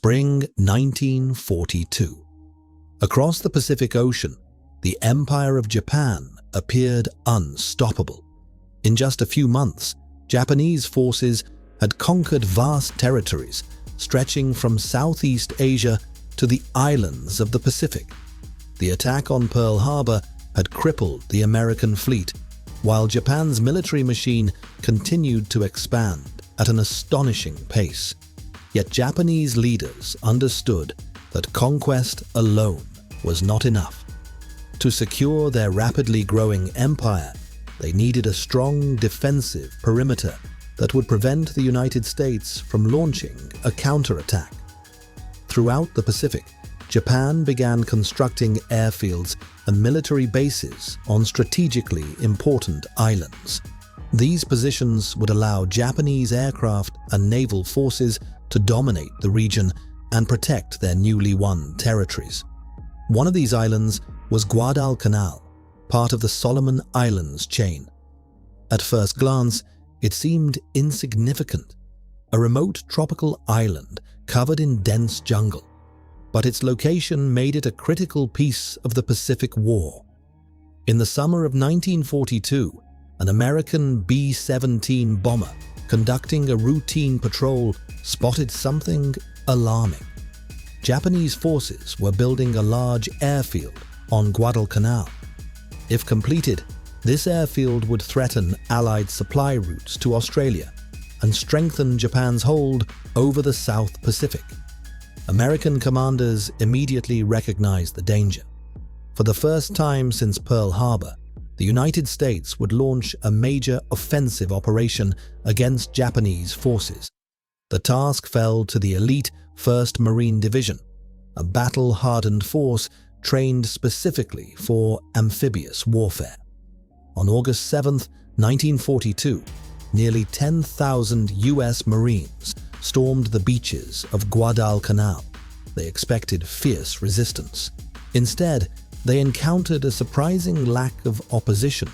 Spring 1942. Across the Pacific Ocean, the Empire of Japan appeared unstoppable. In just a few months, Japanese forces had conquered vast territories stretching from Southeast Asia to the islands of the Pacific. The attack on Pearl Harbor had crippled the American fleet, while Japan's military machine continued to expand at an astonishing pace. Yet Japanese leaders understood that conquest alone was not enough. To secure their rapidly growing empire, they needed a strong defensive perimeter that would prevent the United States from launching a counterattack. Throughout the Pacific, Japan began constructing airfields and military bases on strategically important islands. These positions would allow Japanese aircraft and naval forces to dominate the region and protect their newly won territories. One of these islands was Guadalcanal, part of the Solomon Islands chain. At first glance, it seemed insignificant, a remote tropical island covered in dense jungle. But its location made it a critical piece of the Pacific War. In the summer of 1942, an American B-17 bomber conducting a routine patrol spotted something alarming. Japanese forces were building a large airfield on Guadalcanal. If completed, this airfield would threaten Allied supply routes to Australia and strengthen Japan's hold over the South Pacific. American commanders immediately recognized the danger. For the first time since Pearl Harbor, the United States would launch a major offensive operation against Japanese forces. The task fell to the elite 1st Marine Division, a battle-hardened force trained specifically for amphibious warfare. On August 7, 1942, nearly 10,000 U.S. Marines stormed the beaches of Guadalcanal. They expected fierce resistance. Instead, they encountered a surprising lack of opposition.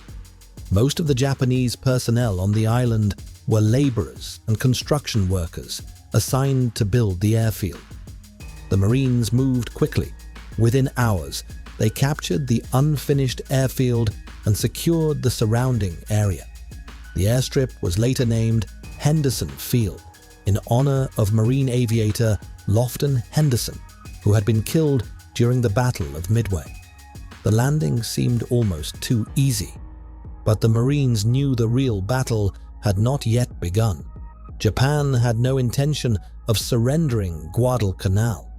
Most of the Japanese personnel on the island were laborers and construction workers assigned to build the airfield. The Marines moved quickly. Within hours, they captured the unfinished airfield and secured the surrounding area. The airstrip was later named Henderson Field, in honor of Marine aviator Lofton Henderson, who had been killed during the Battle of Midway. The landing seemed almost too easy, but the Marines knew the real battle had not yet begun. Japan had no intention of surrendering Guadalcanal.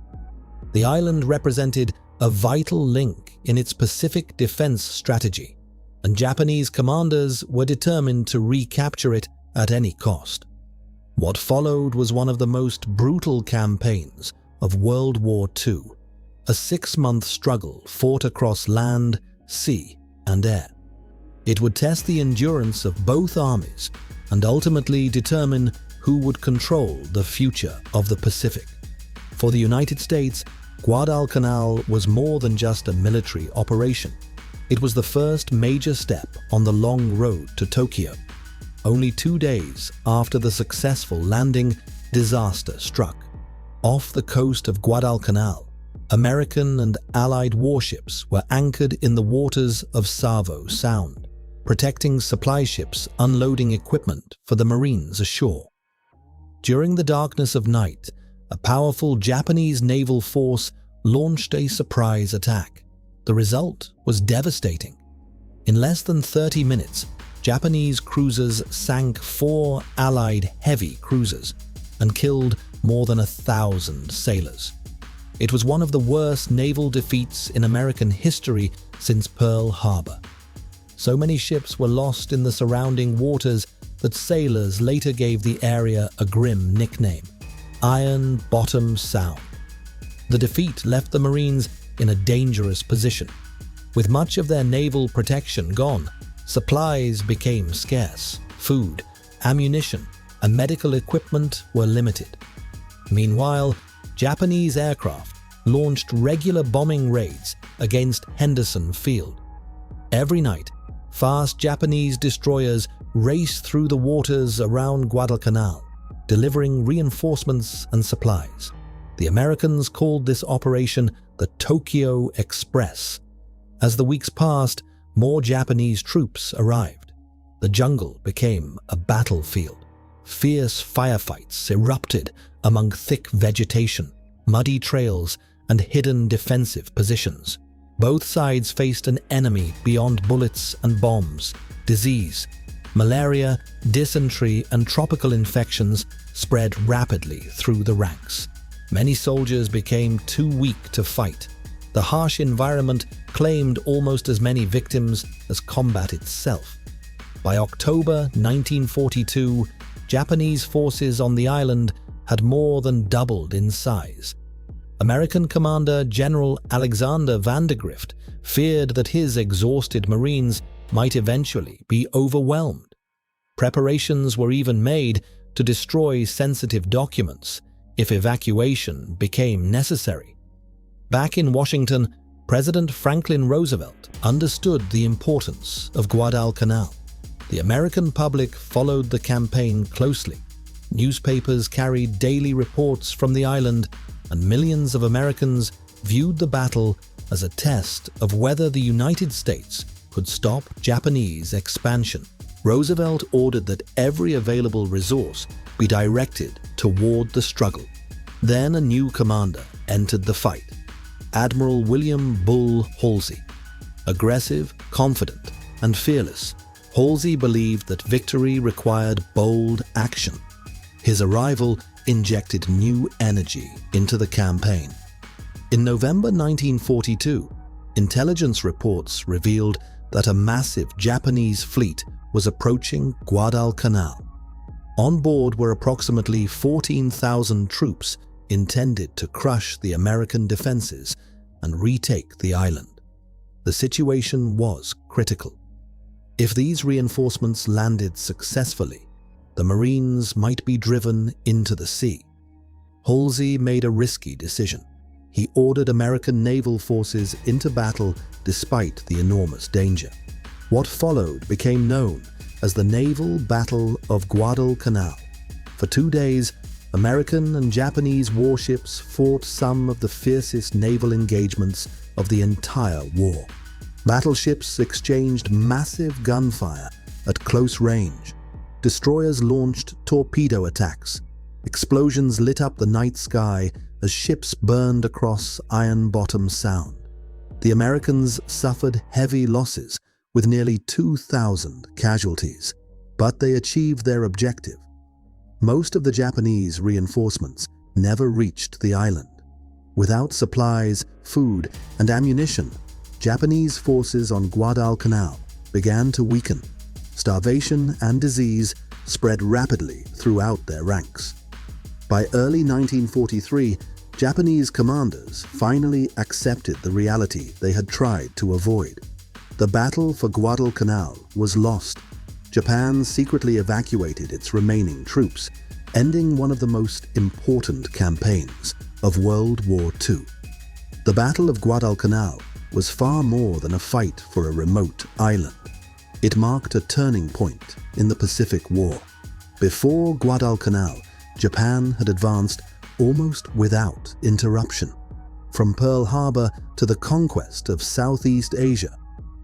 The island represented a vital link in its Pacific defense strategy, and Japanese commanders were determined to recapture it at any cost. What followed was one of the most brutal campaigns of World War II, a 6-month struggle fought across land, sea, and air. It would test the endurance of both armies and ultimately determine who would control the future of the Pacific. For the United States, Guadalcanal was more than just a military operation. It was the first major step on the long road to Tokyo. Only 2 days after the successful landing, disaster struck. Off the coast of Guadalcanal, American and Allied warships were anchored in the waters of Savo Sound, protecting supply ships unloading equipment for the Marines ashore. During the darkness of night, a powerful Japanese naval force launched a surprise attack. The result was devastating. In less than 30 minutes, Japanese cruisers sank 4 Allied heavy cruisers and killed more than 1,000 sailors. It was one of the worst naval defeats in American history since Pearl Harbor. So many ships were lost in the surrounding waters that sailors later gave the area a grim nickname, Iron Bottom Sound. The defeat left the Marines in a dangerous position. With much of their naval protection gone, supplies became scarce. Food, ammunition, and medical equipment were limited. Meanwhile, Japanese aircraft launched regular bombing raids against Henderson Field. Every night, fast Japanese destroyers raced through the waters around Guadalcanal, delivering reinforcements and supplies. The Americans called this operation the Tokyo Express. As the weeks passed, more Japanese troops arrived. The jungle became a battlefield. Fierce firefights erupted among thick vegetation, muddy trails, and hidden defensive positions. Both sides faced an enemy beyond bullets and bombs. Disease, malaria, dysentery, and tropical infections spread rapidly through the ranks. Many soldiers became too weak to fight. The harsh environment claimed almost as many victims as combat itself. By October 1942, Japanese forces on the island had more than doubled in size. American Commander General Alexander Vandergrift feared that his exhausted Marines might eventually be overwhelmed. Preparations were even made to destroy sensitive documents if evacuation became necessary. Back in Washington, President Franklin Roosevelt understood the importance of Guadalcanal. The American public followed the campaign closely. Newspapers carried daily reports from the island, and millions of Americans viewed the battle as a test of whether the United States could stop Japanese expansion. Roosevelt ordered that every available resource be directed toward the struggle. Then a new commander entered the fight, Admiral William Bull Halsey. Aggressive, confident, and fearless, Halsey believed that victory required bold action. His arrival injected new energy into the campaign. In November 1942, intelligence reports revealed that a massive Japanese fleet was approaching Guadalcanal. On board were approximately 14,000 troops intended to crush the American defenses and retake the island. The situation was critical. If these reinforcements landed successfully, the Marines might be driven into the sea. Halsey made a risky decision. He ordered American naval forces into battle despite the enormous danger. What followed became known as the Naval Battle of Guadalcanal. For 2 days, American and Japanese warships fought some of the fiercest naval engagements of the entire war. Battleships exchanged massive gunfire at close range. Destroyers launched torpedo attacks. Explosions lit up the night sky as ships burned across Iron Bottom Sound. The Americans suffered heavy losses with nearly 2,000 casualties, but they achieved their objective. Most of the Japanese reinforcements never reached the island. Without supplies, food, and ammunition, Japanese forces on Guadalcanal began to weaken. Starvation and disease spread rapidly throughout their ranks. By early 1943, Japanese commanders finally accepted the reality they had tried to avoid. The battle for Guadalcanal was lost. Japan secretly evacuated its remaining troops, ending one of the most important campaigns of World War II. The Battle of Guadalcanal was far more than a fight for a remote island. It marked a turning point in the Pacific War. Before Guadalcanal, Japan had advanced almost without interruption. From Pearl Harbor to the conquest of Southeast Asia,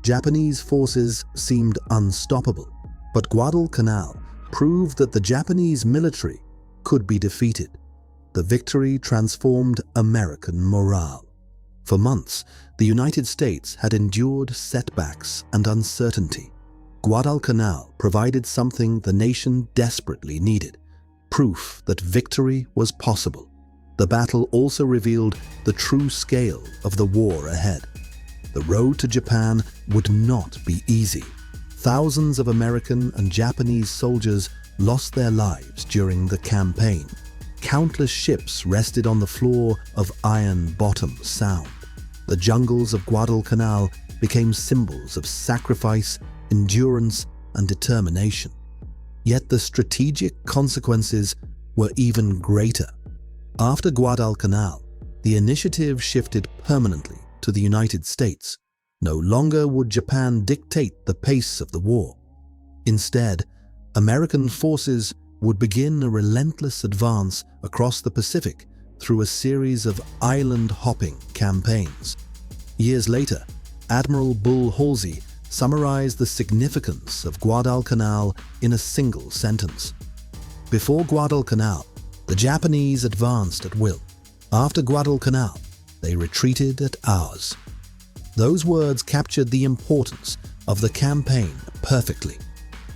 Japanese forces seemed unstoppable. But Guadalcanal proved that the Japanese military could be defeated. The victory transformed American morale. For months, the United States had endured setbacks and uncertainty. Guadalcanal provided something the nation desperately needed: proof that victory was possible. The battle also revealed the true scale of the war ahead. The road to Japan would not be easy. Thousands of American and Japanese soldiers lost their lives during the campaign. Countless ships rested on the floor of Iron Bottom Sound. The jungles of Guadalcanal became symbols of sacrifice, endurance, and determination. Yet the strategic consequences were even greater. After Guadalcanal, the initiative shifted permanently to the United States. No longer would Japan dictate the pace of the war. Instead, American forces would begin a relentless advance across the Pacific through a series of island-hopping campaigns. Years later, Admiral Bull Halsey summarized the significance of Guadalcanal in a single sentence. Before Guadalcanal, the Japanese advanced at will. After Guadalcanal, they retreated at ours. Those words captured the importance of the campaign perfectly.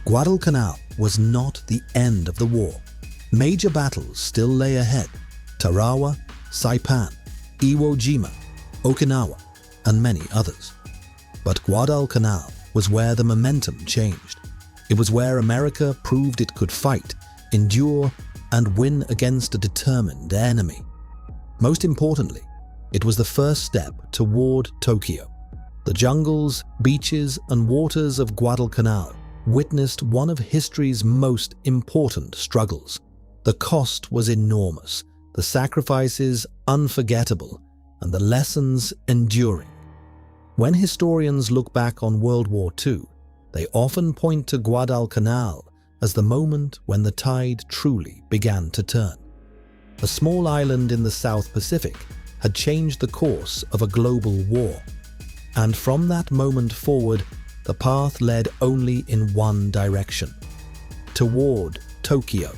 Guadalcanal was not the end of the war. Major battles still lay ahead: Tarawa, Saipan, Iwo Jima, Okinawa, and many others. But Guadalcanal was where the momentum changed. It was where America proved it could fight, endure, and win against a determined enemy. Most importantly, it was the first step toward Tokyo. The jungles, beaches, and waters of Guadalcanal witnessed one of history's most important struggles. The cost was enormous, the sacrifices unforgettable, and the lessons enduring. When historians look back on World War II, they often point to Guadalcanal as the moment when the tide truly began to turn. A small island in the South Pacific had changed the course of a global war. And from that moment forward, the path led only in one direction: toward Tokyo.